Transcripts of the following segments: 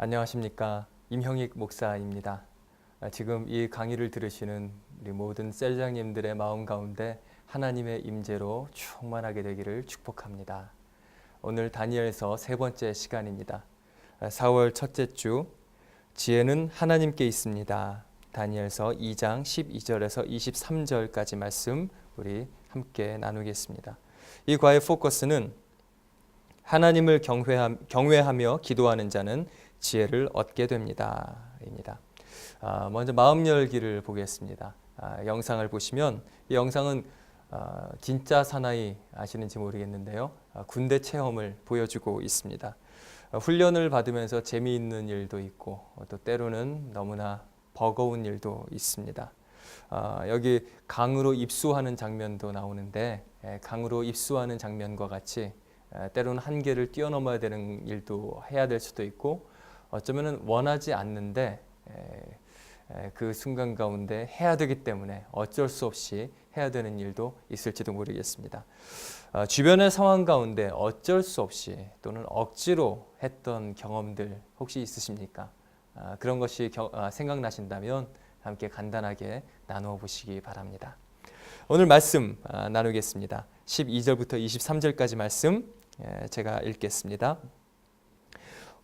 안녕하십니까. 임형익 목사입니다. 지금 이 강의를 들으시는 우리 모든 셀장님들의 마음 가운데 하나님의 임재로 충만하게 되기를 축복합니다. 오늘 다니엘서 세 번째 시간입니다. 4월 첫째 주 지혜는 하나님께 있습니다. 다니엘서 2장 12절에서 23절까지 말씀 우리 함께 나누겠습니다. 이 과의 포커스는 하나님을 경외하며 기도하는 자는 지혜를 얻게 됩니다. 입니다. 먼저 마음 열기를 보겠습니다. 영상을 보시면 이 영상은 진짜 사나이 아시는지 모르겠는데요. 군대 체험을 보여주고 있습니다. 훈련을 받으면서 재미있는 일도 있고 또 때로는 너무나 버거운 일도 있습니다. 여기 강으로 입수하는 장면도 나오는데 강으로 입수하는 장면과 같이 때로는 한계를 뛰어넘어야 되는 일도 해야 될 수도 있고 어쩌면 원하지 않는데 그 순간 가운데 해야 되기 때문에 어쩔 수 없이 해야 되는 일도 있을지도 모르겠습니다. 주변의 상황 가운데 어쩔 수 없이 또는 억지로 했던 경험들 혹시 있으십니까? 그런 것이 생각나신다면 함께 간단하게 나누어 보시기 바랍니다. 오늘 말씀 나누겠습니다. 12절부터 23절까지 말씀 제가 읽겠습니다.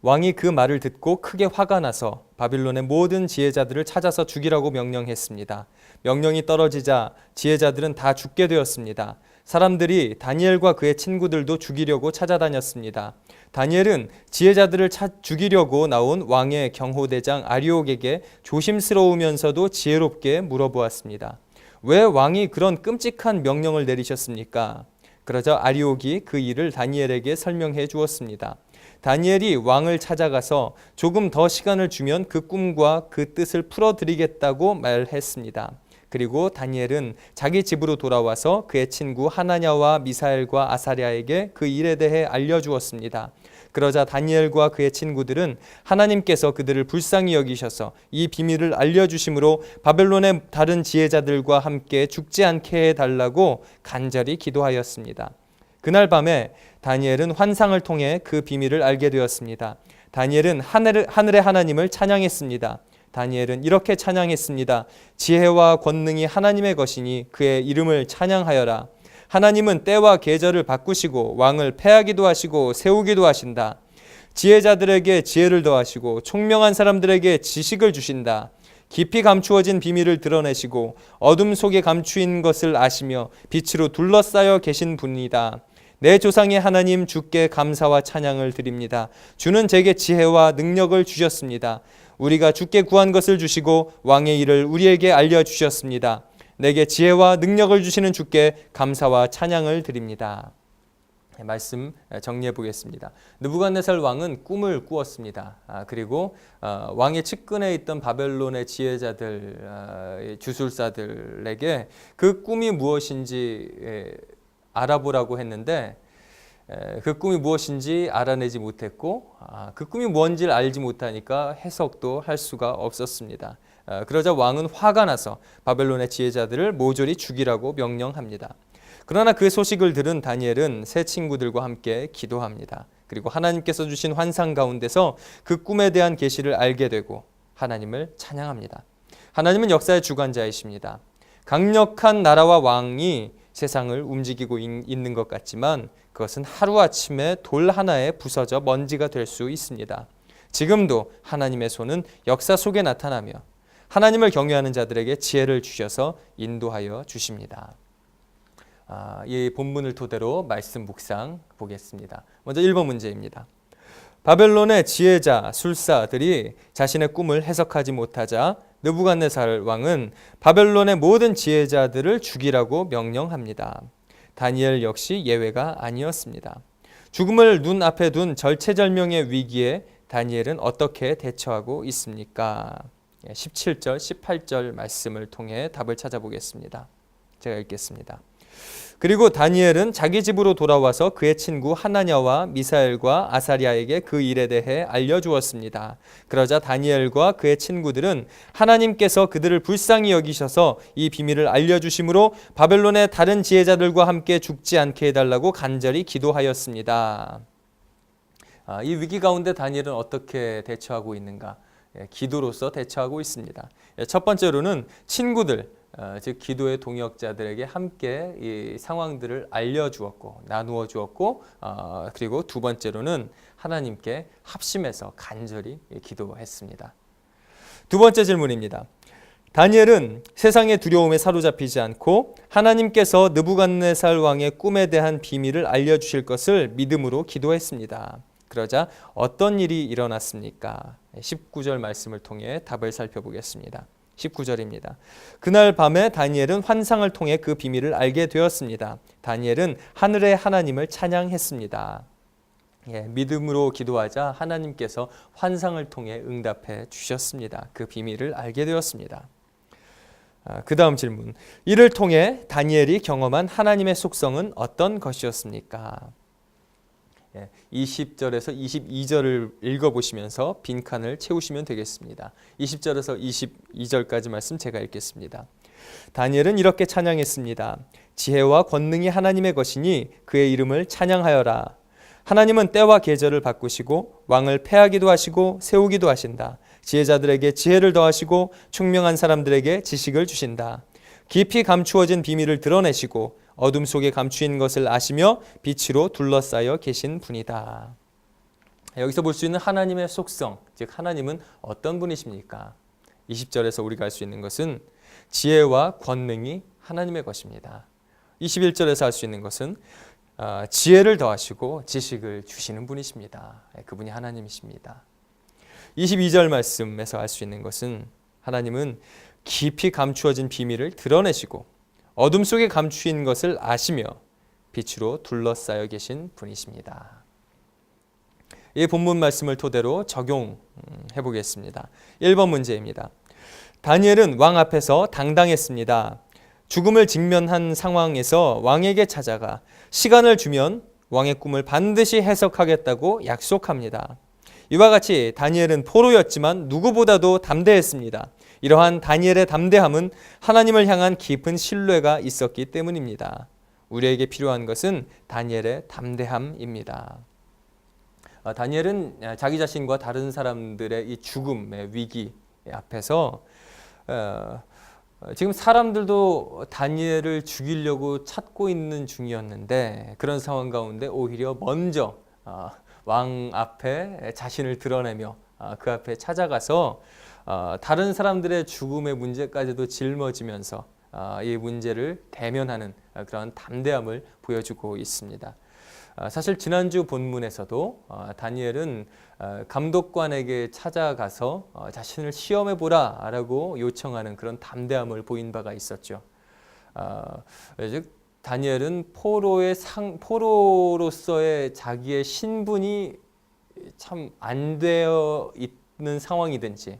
왕이 그 말을 듣고 크게 화가 나서 바빌론의 모든 지혜자들을 찾아서 죽이라고 명령했습니다. 명령이 떨어지자 지혜자들은 다 죽게 되었습니다. 사람들이 다니엘과 그의 친구들도 죽이려고 찾아다녔습니다. 다니엘은 지혜자들을 죽이려고 나온 왕의 경호대장 아리옥에게 조심스러우면서도 지혜롭게 물어보았습니다. 왜 왕이 그런 끔찍한 명령을 내리셨습니까? 그러자 아리옥이 그 일을 다니엘에게 설명해 주었습니다. 다니엘이 왕을 찾아가서 조금 더 시간을 주면 그 꿈과 그 뜻을 풀어드리겠다고 말했습니다. 그리고 다니엘은 자기 집으로 돌아와서 그의 친구 하나냐와 미사엘과 아사랴에게 그 일에 대해 알려주었습니다. 그러자 다니엘과 그의 친구들은 하나님께서 그들을 불쌍히 여기셔서 이 비밀을 알려주심으로 바벨론의 다른 지혜자들과 함께 죽지 않게 해달라고 간절히 기도하였습니다. 그날 밤에 다니엘은 환상을 통해 그 비밀을 알게 되었습니다. 다니엘은 하늘의 하나님을 찬양했습니다. 다니엘은 이렇게 찬양했습니다. 지혜와 권능이 하나님의 것이니 그의 이름을 찬양하여라. 하나님은 때와 계절을 바꾸시고 왕을 패하기도 하시고 세우기도 하신다. 지혜자들에게 지혜를 더하시고 총명한 사람들에게 지식을 주신다. 깊이 감추어진 비밀을 드러내시고 어둠 속에 감추인 것을 아시며 빛으로 둘러싸여 계신 분이다. 내 조상의 하나님 주께 감사와 찬양을 드립니다. 주는 제게 지혜와 능력을 주셨습니다. 우리가 주께 구한 것을 주시고 왕의 일을 우리에게 알려주셨습니다. 내게 지혜와 능력을 주시는 주께 감사와 찬양을 드립니다. 말씀 정리해 보겠습니다. 느부갓네살 왕은 꿈을 꾸었습니다. 그리고 왕의 측근에 있던 바벨론의 지혜자들, 주술사들에게 그 꿈이 무엇인지 알아보라고 했는데 그 꿈이 무엇인지 알아내지 못했고 그 꿈이 뭔지를 알지 못하니까 해석도 할 수가 없었습니다. 그러자 왕은 화가 나서 바벨론의 지혜자들을 모조리 죽이라고 명령합니다. 그러나 그 소식을 들은 다니엘은 새 친구들과 함께 기도합니다. 그리고 하나님께서 주신 환상 가운데서 그 꿈에 대한 계시를 알게 되고 하나님을 찬양합니다. 하나님은 역사의 주관자이십니다. 강력한 나라와 왕이 세상을 움직이고 있는 것 같지만 그것은 하루아침에 돌 하나에 부서져 먼지가 될 수 있습니다. 지금도 하나님의 손은 역사 속에 나타나며 하나님을 경외하는 자들에게 지혜를 주셔서 인도하여 주십니다. 이 본문을 토대로 말씀 묵상 보겠습니다. 먼저 1번 문제입니다. 바벨론의 지혜자, 술사들이 자신의 꿈을 해석하지 못하자 느부갓네살 왕은 바벨론의 모든 지혜자들을 죽이라고 명령합니다. 다니엘 역시 예외가 아니었습니다. 죽음을 눈앞에 둔 절체절명의 위기에 다니엘은 어떻게 대처하고 있습니까? 17절, 18절 말씀을 통해 답을 찾아보겠습니다. 제가 읽겠습니다. 그리고 다니엘은 자기 집으로 돌아와서 그의 친구 하나냐와 미사엘과 아사랴에게 그 일에 대해 알려주었습니다. 그러자 다니엘과 그의 친구들은 하나님께서 그들을 불쌍히 여기셔서 이 비밀을 알려주심으로 바벨론의 다른 지혜자들과 함께 죽지 않게 해달라고 간절히 기도하였습니다. 이 위기 가운데 다니엘은 어떻게 대처하고 있는가? 기도로서 대처하고 있습니다. 첫 번째로는 친구들, 즉 기도의 동역자들에게 함께 이 상황들을 알려주었고 나누어 주었고, 그리고 두 번째로는 하나님께 합심해서 간절히 기도했습니다. 두 번째 질문입니다. 다니엘은 세상의 두려움에 사로잡히지 않고 하나님께서 느부갓네살 왕의 꿈에 대한 비밀을 알려주실 것을 믿음으로 기도했습니다. 그러자 어떤 일이 일어났습니까? 19절 말씀을 통해 답을 살펴보겠습니다. 19절입니다. 그날 밤에 다니엘은 환상을 통해 그 비밀을 알게 되었습니다. 다니엘은 하늘의 하나님을 찬양했습니다. 믿음으로 기도하자 하나님께서 환상을 통해 응답해 주셨습니다. 그 비밀을 알게 되었습니다. 그 다음 질문. 이를 통해 다니엘이 경험한 하나님의 속성은 어떤 것이었습니까? 20절에서 22절을 읽어보시면서 빈칸을 채우시면 되겠습니다. 20절에서 22절까지 말씀 제가 읽겠습니다. 다니엘은 이렇게 찬양했습니다. 지혜와 권능이 하나님의 것이니 그의 이름을 찬양하여라. 하나님은 때와 계절을 바꾸시고 왕을 패하기도 하시고 세우기도 하신다. 지혜자들에게 지혜를 더하시고 총명한 사람들에게 지식을 주신다. 깊이 감추어진 비밀을 드러내시고 어둠 속에 감추인 것을 아시며 빛으로 둘러싸여 계신 분이다. 여기서 볼 수 있는 하나님의 속성, 즉 하나님은 어떤 분이십니까? 20절에서 우리가 알 수 있는 것은 지혜와 권능이 하나님의 것입니다. 21절에서 알 수 있는 것은 지혜를 더하시고 지식을 주시는 분이십니다. 그분이 하나님이십니다. 22절 말씀에서 알 수 있는 것은 하나님은 깊이 감추어진 비밀을 드러내시고 어둠 속에 감추인 것을 아시며 빛으로 둘러싸여 계신 분이십니다. 이 본문 말씀을 토대로 적용해 보겠습니다. 1번 문제입니다. 다니엘은 왕 앞에서 당당했습니다. 죽음을 직면한 상황에서 왕에게 찾아가 시간을 주면 왕의 꿈을 반드시 해석하겠다고 약속합니다. 이와 같이 다니엘은 포로였지만 누구보다도 담대했습니다. 이러한 다니엘의 담대함은 하나님을 향한 깊은 신뢰가 있었기 때문입니다. 우리에게 필요한 것은 다니엘의 담대함입니다. 다니엘은 자기 자신과 다른 사람들의 이 죽음의 위기 앞에서 지금 사람들도 다니엘을 죽이려고 찾고 있는 중이었는데 그런 상황 가운데 오히려 먼저 왕 앞에 자신을 드러내며 그 앞에 찾아가서 다른 사람들의 죽음의 문제까지도 짊어지면서 이 문제를 대면하는 그런 담대함을 보여주고 있습니다. 사실 지난주 본문에서도 다니엘은 감독관에게 찾아가서 자신을 시험해 보라 라고 요청하는 그런 담대함을 보인 바가 있었죠. 즉 다니엘은 포로로서의 자기의 신분이 참 안 되어 있는 상황이든지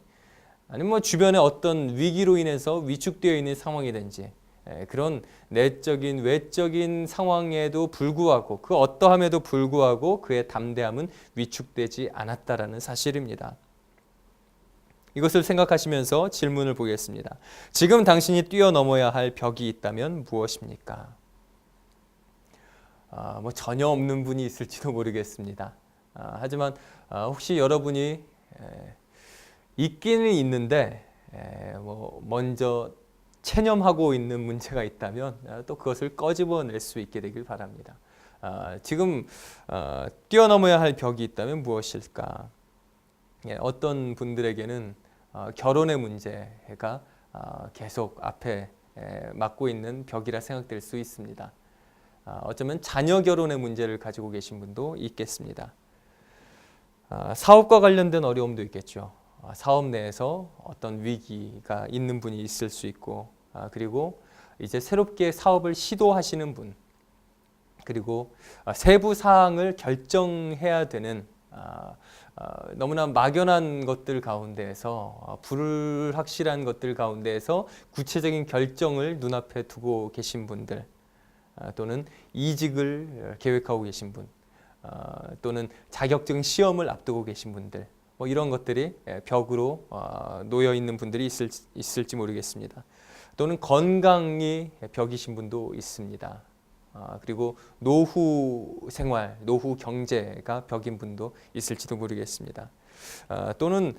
아니면 뭐 주변에 어떤 위기로 인해서 위축되어 있는 상황이든지 그런 내적인 외적인 상황에도 불구하고 그 어떠함에도 불구하고 그의 담대함은 위축되지 않았다라는 사실입니다. 이것을 생각하시면서 질문을 보겠습니다. 지금 당신이 뛰어넘어야 할 벽이 있다면 무엇입니까? 뭐 전혀 없는 분이 있을지도 모르겠습니다. 하지만 혹시 여러분이 있기는 있는데 뭐 먼저 체념하고 있는 문제가 있다면 또 그것을 꺼집어낼 수 있게 되길 바랍니다. 지금 뛰어넘어야 할 벽이 있다면 무엇일까? 어떤 분들에게는 결혼의 문제가 계속 앞에 막고 있는 벽이라 생각될 수 있습니다. 어쩌면 자녀 결혼의 문제를 가지고 계신 분도 있겠습니다. 사업과 관련된 어려움도 있겠죠. 사업 내에서 어떤 위기가 있는 분이 있을 수 있고, 그리고 이제 새롭게 사업을 시도하시는 분, 그리고 세부 사항을 결정해야 되는 너무나 막연한 것들 가운데에서 불확실한 것들 가운데에서 구체적인 결정을 눈앞에 두고 계신 분들, 또는 이직을 계획하고 계신 분, 또는 자격증 시험을 앞두고 계신 분들, 뭐 이런 것들이 벽으로 놓여 있는 분들이 있을지 모르겠습니다. 또는 건강이 벽이신 분도 있습니다. 그리고 노후 생활, 노후 경제가 벽인 분도 있을지도 모르겠습니다. 또는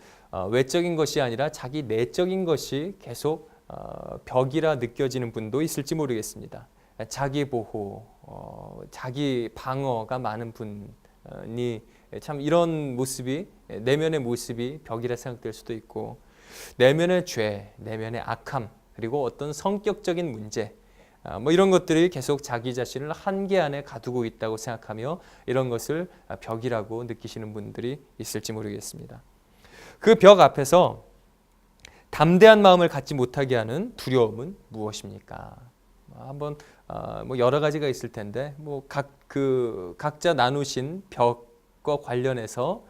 외적인 것이 아니라 자기 내적인 것이 계속 벽이라 느껴지는 분도 있을지 모르겠습니다. 자기 보호, 자기 방어가 많은 분이 참 이런 모습이, 내면의 모습이 벽이라 생각될 수도 있고, 내면의 죄, 내면의 악함, 그리고 어떤 성격적인 문제, 뭐 이런 것들이 계속 자기 자신을 한계 안에 가두고 있다고 생각하며 이런 것을 벽이라고 느끼시는 분들이 있을지 모르겠습니다. 그 벽 앞에서 담대한 마음을 갖지 못하게 하는 두려움은 무엇입니까? 한번 뭐 여러 가지가 있을 텐데 뭐 각자 나누신 벽과 관련해서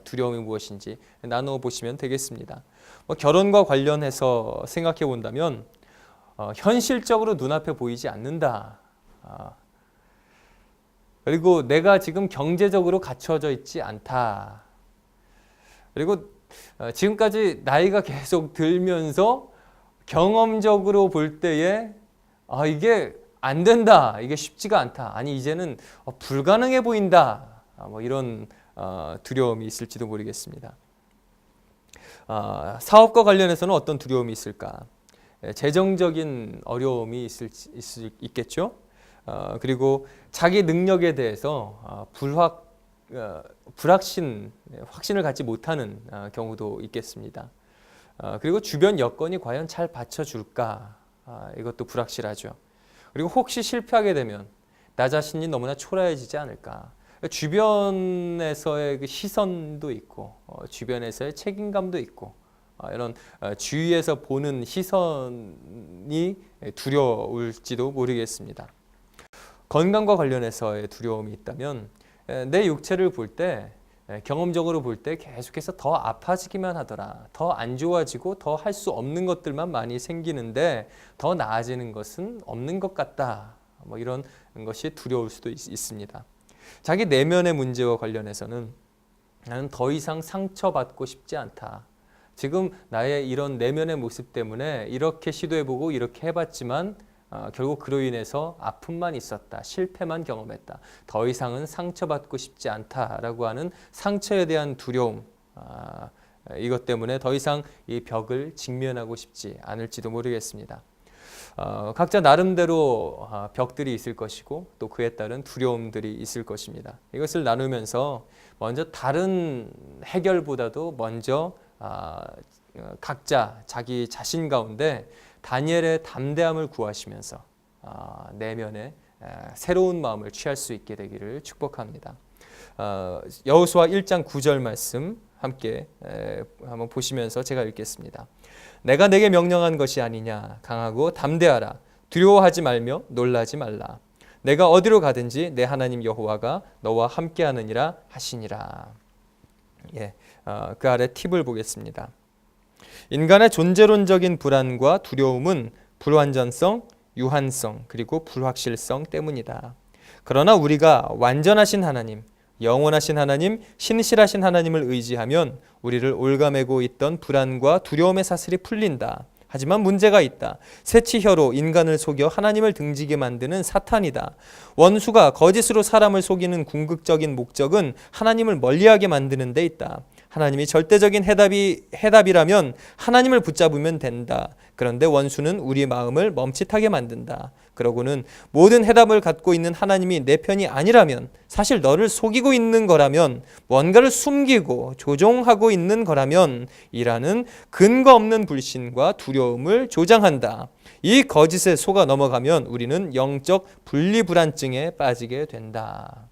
두려움이 무엇인지 나누어 보시면 되겠습니다. 뭐 결혼과 관련해서 생각해 본다면 현실적으로 눈앞에 보이지 않는다. 그리고 내가 지금 경제적으로 갖춰져 있지 않다. 그리고 지금까지 나이가 계속 들면서 경험적으로 볼 때에 이게 안 된다. 이게 쉽지가 않다. 아니 이제는 불가능해 보인다. 뭐 이런 두려움이 있을지도 모르겠습니다. 사업과 관련해서는 어떤 두려움이 있을까? 재정적인 어려움이 있겠죠. 그리고 자기 능력에 대해서 확신을 갖지 못하는 경우도 있겠습니다. 그리고 주변 여건이 과연 잘 받쳐줄까? 이것도 불확실하죠. 그리고 혹시 실패하게 되면 나 자신이 너무나 초라해지지 않을까? 주변에서의 그 시선도 있고, 주변에서의 책임감도 있고, 이런 주위에서 보는 시선이 두려울지도 모르겠습니다. 건강과 관련해서의 두려움이 있다면 내 육체를 볼 때, 경험적으로 볼 때 계속해서 더 아파지기만 하더라. 더 안 좋아지고 더 할 수 없는 것들만 많이 생기는데 더 나아지는 것은 없는 것 같다. 뭐 이런 것이 두려울 수도 있습니다. 자기 내면의 문제와 관련해서는 나는 더 이상 상처받고 싶지 않다. 지금 나의 이런 내면의 모습 때문에 이렇게 시도해보고 이렇게 해봤지만 결국 그로 인해서 아픔만 있었다. 실패만 경험했다. 더 이상은 상처받고 싶지 않다라고 하는 상처에 대한 두려움, 이것 때문에 더 이상 이 벽을 직면하고 싶지 않을지도 모르겠습니다. 각자 나름대로 벽들이 있을 것이고 또 그에 따른 두려움들이 있을 것입니다. 이것을 나누면서 먼저 다른 해결보다도 먼저 각자 자기 자신 가운데 다니엘의 담대함을 구하시면서 내면에 새로운 마음을 취할 수 있게 되기를 축복합니다. 여호수아 1장 9절 말씀 함께 한번 보시면서 제가 읽겠습니다. 내가 내게 명령한 것이 아니냐. 강하고 담대하라. 두려워하지 말며 놀라지 말라. 내가 어디로 가든지 내 하나님 여호와가 너와 함께하느니라 하시니라. 그 아래 팁을 보겠습니다. 인간의 존재론적인 불안과 두려움은 불완전성, 유한성, 그리고 불확실성 때문이다. 그러나 우리가 완전하신 하나님, 영원하신 하나님, 신실하신 하나님을 의지하면 우리를 올가매고 있던 불안과 두려움의 사슬이 풀린다. 하지만 문제가 있다. 새치혀로 인간을 속여 하나님을 등지게 만드는 사탄이다. 원수가 거짓으로 사람을 속이는 궁극적인 목적은 하나님을 멀리하게 만드는 데 있다. 하나님이 절대적인 해답이라면 하나님을 붙잡으면 된다. 그런데 원수는 우리 마음을 멈칫하게 만든다. 그러고는 모든 해답을 갖고 있는 하나님이 내 편이 아니라면, 사실 너를 속이고 있는 거라면, 뭔가를 숨기고 조종하고 있는 거라면 이라는 근거 없는 불신과 두려움을 조장한다. 이 거짓에 속아 넘어가면 우리는 영적 분리불안증에 빠지게 된다.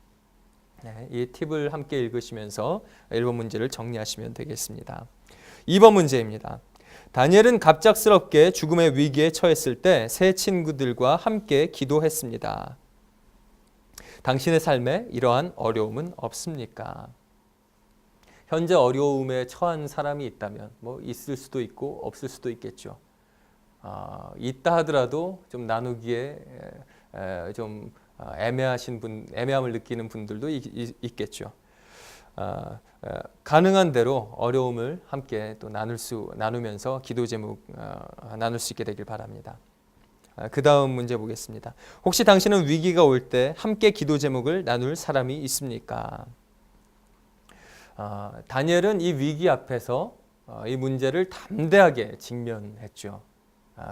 이 팁을 함께 읽으시면서 1번 문제를 정리하시면 되겠습니다. 2번 문제입니다. 다니엘은 갑작스럽게 죽음의 위기에 처했을 때 세 친구들과 함께 기도했습니다. 당신의 삶에 이러한 어려움은 없습니까? 현재 어려움에 처한 사람이 있다면 뭐 있을 수도 있고 없을 수도 있겠죠. 있다 하더라도 좀 나누기에 좀 애매함을 느끼는 분들도 있겠죠. 가능한 대로 어려움을 함께 또 나누면서 기도 제목 나눌 수 있게 되길 바랍니다. 그 다음 문제 보겠습니다. 혹시 당신은 위기가 올 때 함께 기도 제목을 나눌 사람이 있습니까? 다니엘은 이 위기 앞에서 이 문제를 담대하게 직면했죠.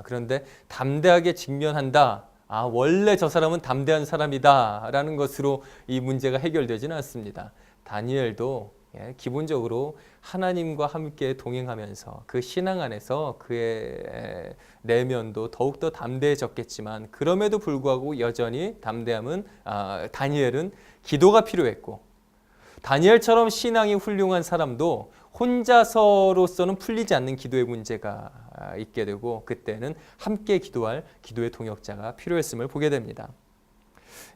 그런데 담대하게 직면한다. 원래 저 사람은 담대한 사람이다 라는 것으로 이 문제가 해결되지는 않습니다. 다니엘도 기본적으로 하나님과 함께 동행하면서 그 신앙 안에서 그의 내면도 더욱더 담대해졌겠지만, 그럼에도 불구하고 여전히 다니엘은 기도가 필요했고, 다니엘처럼 신앙이 훌륭한 사람도 혼자서로서는 풀리지 않는 기도의 문제가 있게 되고, 그때는 함께 기도할 기도의 동역자가 필요했음을 보게 됩니다.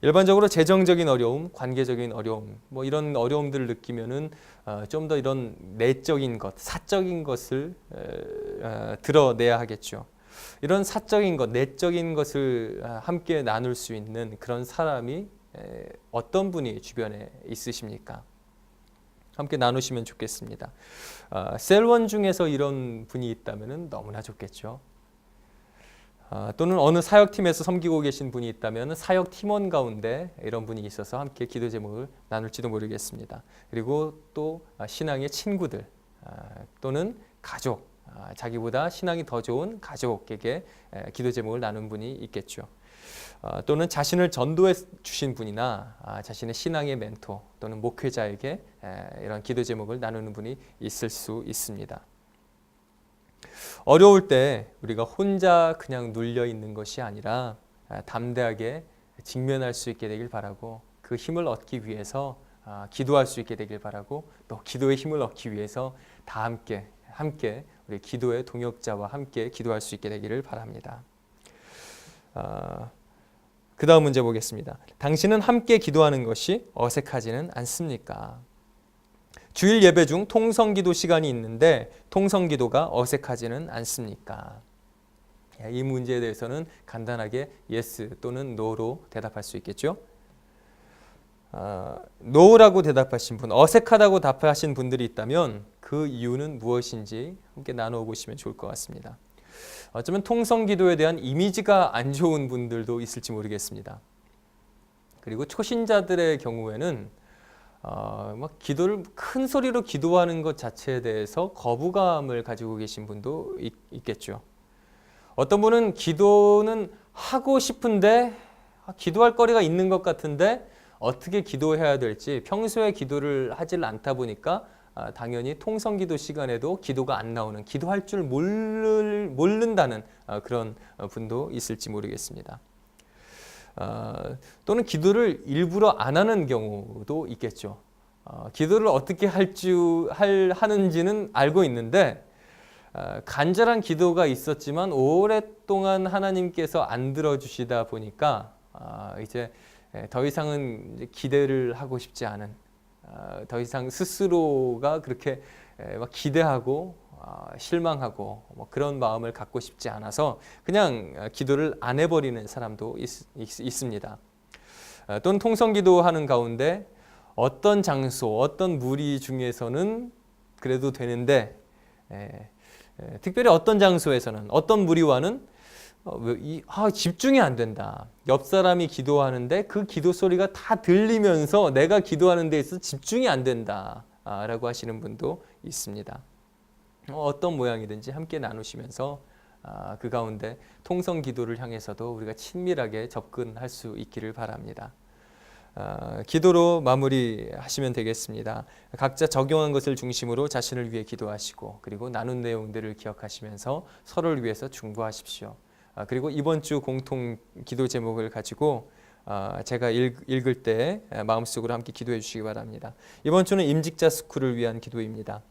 일반적으로 재정적인 어려움, 관계적인 어려움, 이런 어려움들을 느끼면은 좀 더 이런 내적인 것, 사적인 것을 드러내야 하겠죠. 이런 사적인 것, 내적인 것을 함께 나눌 수 있는 그런 사람이 어떤 분이 주변에 있으십니까? 함께 나누시면 좋겠습니다. 셀원 중에서 이런 분이 있다면 너무나 좋겠죠. 또는 어느 사역팀에서 섬기고 계신 분이 있다면 사역 팀원 가운데 이런 분이 있어서 함께 기도 제목을 나눌지도 모르겠습니다. 그리고 또 신앙의 친구들 또는 가족, 자기보다 신앙이 더 좋은 가족에게 기도 제목을 나눈 분이 있겠죠. 또는 자신을 전도해 주신 분이나 자신의 신앙의 멘토 또는 목회자에게 이런 기도 제목을 나누는 분이 있을 수 있습니다. 어려울 때 우리가 혼자 그냥 눌려 있는 것이 아니라 담대하게 직면할 수 있게 되길 바라고, 그 힘을 얻기 위해서 기도할 수 있게 되길 바라고, 또 기도의 힘을 얻기 위해서 다 함께 우리 기도의 동역자와 함께 기도할 수 있게 되기를 바랍니다. 그 다음 문제 보겠습니다. 당신은 함께 기도하는 것이 어색하지는 않습니까? 주일 예배 중 통성기도 시간이 있는데 통성기도가 어색하지는 않습니까? 이 문제에 대해서는 간단하게 yes 또는 no로 대답할 수 있겠죠. no라고 대답하신 분, 어색하다고 답하신 분들이 있다면 그 이유는 무엇인지 함께 나누어 보시면 좋을 것 같습니다. 어쩌면 통성기도에 대한 이미지가 안 좋은 분들도 있을지 모르겠습니다. 그리고 초신자들의 경우에는 기도를 큰 소리로 기도하는 것 자체에 대해서 거부감을 가지고 계신 분도 있겠죠. 어떤 분은 기도는 하고 싶은데 기도할 거리가 있는 것 같은데 어떻게 기도해야 될지 평소에 기도를 하질 않다 보니까 당연히 통성기도 시간에도 기도가 안 나오는, 기도할 줄 모른다는 그런 분도 있을지 모르겠습니다. 또는 기도를 일부러 안 하는 경우도 있겠죠. 기도를 어떻게 하는지는 알고 있는데 간절한 기도가 있었지만 오랫동안 하나님께서 안 들어주시다 보니까 이제 더 이상은 기대를 하고 싶지 않은, 더 이상 스스로가 그렇게 막 기대하고 실망하고 그런 마음을 갖고 싶지 않아서 그냥 기도를 안 해버리는 사람도 있습니다. 또는 통성기도 하는 가운데 어떤 장소, 어떤 무리 중에서는 그래도 되는데 특별히 어떤 장소에서는, 어떤 무리와는 집중이 안 된다. 옆 사람이 기도하는데 그 기도 소리가 다 들리면서 내가 기도하는 데 있어서 집중이 안 된다 라고 하시는 분도 있습니다. 어떤 모양이든지 함께 나누시면서 그 가운데 통성 기도를 향해서도 우리가 친밀하게 접근할 수 있기를 바랍니다. 기도로 마무리하시면 되겠습니다. 각자 적용한 것을 중심으로 자신을 위해 기도하시고, 그리고 나눈 내용들을 기억하시면서 서로를 위해서 중보하십시오. 그리고 이번 주 공통 기도 제목을 가지고 제가 읽을 때 마음속으로 함께 기도해 주시기 바랍니다. 이번 주는 임직자 스쿨을 위한 기도입니다.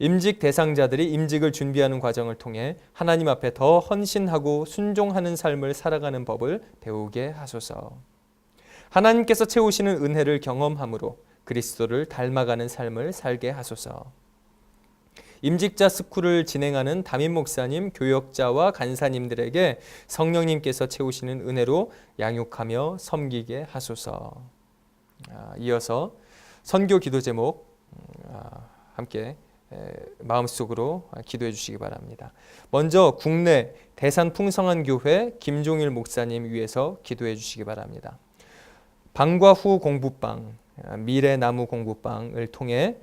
임직 대상자들이 임직을 준비하는 과정을 통해 하나님 앞에 더 헌신하고 순종하는 삶을 살아가는 법을 배우게 하소서. 하나님께서 채우시는 은혜를 경험함으로 그리스도를 닮아가는 삶을 살게 하소서. 임직자 스쿨을 진행하는 담임 목사님, 교역자와 간사님들에게 성령님께서 채우시는 은혜로 양육하며 섬기게 하소서. 이어서 선교 기도 제목 함께 마음속으로 기도해 주시기 바랍니다. 먼저 국내 대산 풍성한 교회 김종일 목사님 위해서 기도해 주시기 바랍니다. 방과 후 공부방, 미래나무 공부방을 통해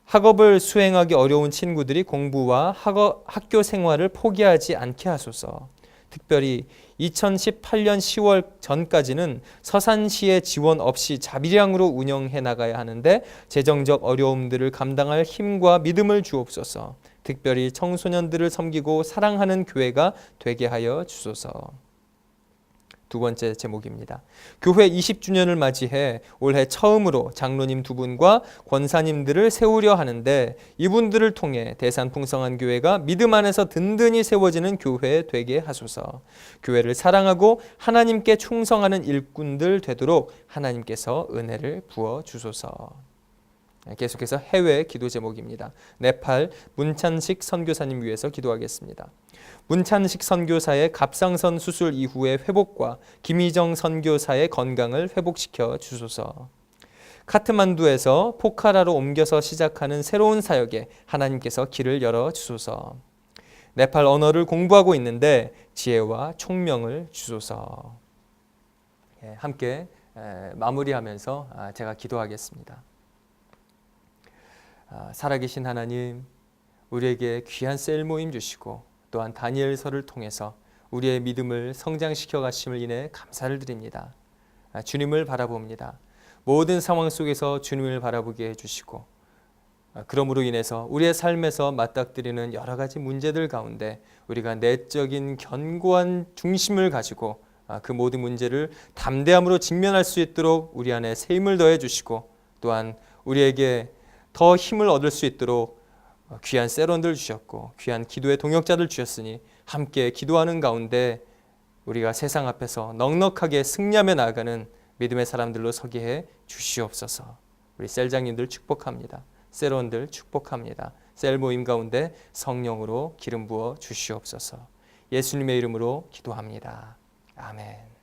학업을 수행하기 어려운 친구들이 공부와 학교 생활을 포기하지 않게 하소서. 특별히 2018년 10월 전까지는 서산시의 지원 없이 자비량으로 운영해 나가야 하는데 재정적 어려움들을 감당할 힘과 믿음을 주옵소서. 특별히 청소년들을 섬기고 사랑하는 교회가 되게 하여 주소서. 두 번째 제목입니다. 교회 20주년을 맞이해 올해 처음으로 장로님 두 분과 권사님들을 세우려 하는데 이분들을 통해 대산풍성한 교회가 믿음 안에서 든든히 세워지는 교회 되게 하소서. 교회를 사랑하고 하나님께 충성하는 일꾼들 되도록 하나님께서 은혜를 부어 주소서. 계속해서 해외 기도 제목입니다. 네팔 문찬식 선교사님 위해서 기도하겠습니다. 문찬식 선교사의 갑상선 수술 이후의 회복과 김희정 선교사의 건강을 회복시켜 주소서. 카트만두에서 포카라로 옮겨서 시작하는 새로운 사역에 하나님께서 길을 열어 주소서. 네팔 언어를 공부하고 있는데 지혜와 총명을 주소서. 함께 마무리하면서 제가 기도하겠습니다. 살아계신 하나님, 우리에게 귀한 셀 모임 주시고 또한 다니엘서를 통해서 우리의 믿음을 성장시켜 가심을 인해 감사를 드립니다. 주님을 바라봅니다. 모든 상황 속에서 주님을 바라보게 해주시고 그러므로 인해서 우리의 삶에서 맞닥뜨리는 여러 가지 문제들 가운데 우리가 내적인 견고한 중심을 가지고 그 모든 문제를 담대함으로 직면할 수 있도록 우리 안에 새 힘을 더해 주시고 또한 우리에게 더 힘을 얻을 수 있도록 귀한 세론들 주셨고 귀한 기도의 동역자들 주셨으니 함께 기도하는 가운데 우리가 세상 앞에서 넉넉하게 승리하며 나아가는 믿음의 사람들로 서게 해 주시옵소서. 우리 셀장님들 축복합니다. 세론들 축복합니다. 셀 모임 가운데 성령으로 기름 부어 주시옵소서. 예수님의 이름으로 기도합니다. 아멘.